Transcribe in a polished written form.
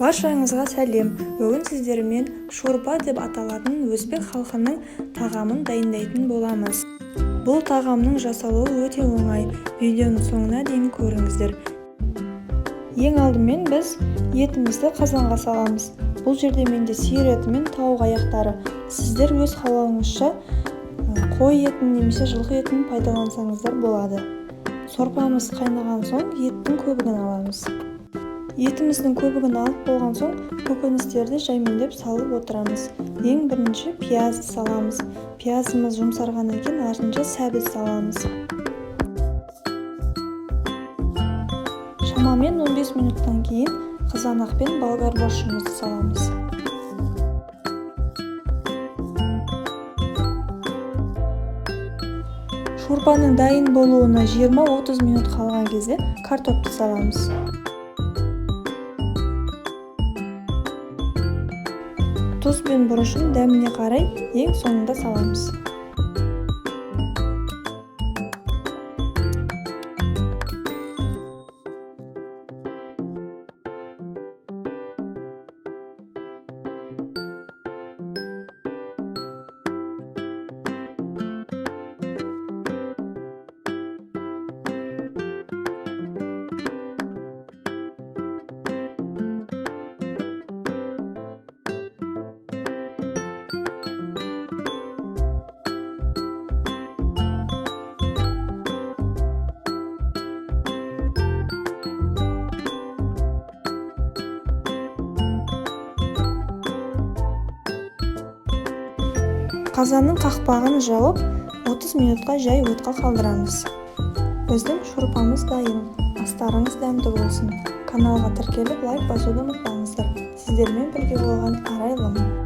Баршаңызға сәлем. Бүгін сіздермен шорпа деп аталатын өзбек халқының тағамын дайындайтын боламыз. Бұл тағамның жасалуы өте оңай. Видеоның соңына дейін көріңіздер. Ең алдымен біз етімізді қазанға саламыз. Бұл жерде менде сиыр еті мен тауық аяқтары. Сіздер өз қалауыңызша қой етін немесе жылқы етін пайдалансаңыздар болады. Сорпамыз қайнаған соң еттің көбігін аламыз. Етіміздің көбігін алып болған соң көкөністерді жаймендеп салып отырамыз. Ең бірінші пияз саламыз. Пиязымыз жұмсарғаннан кейін артынша сәбіз саламыз. Шамамен 15 минуттан кейін қызанақ пен болгар борщымызды саламыз. Шорпаның дайын болуына 20-30 минут қалған кезде картопты саламыз. Тұз бен бұрышын дәміне қарай ең соңында саламыз. Қазанның қақпағын жауып 30 минутқа жай отқа қалдырамыз. Біздің шорпамыз дайын. Астарыңыз дәмді болсын. Каналға тіркеліп лайк басуды ұмытпаңыздар. Сіздермен бірге болған арайлымын.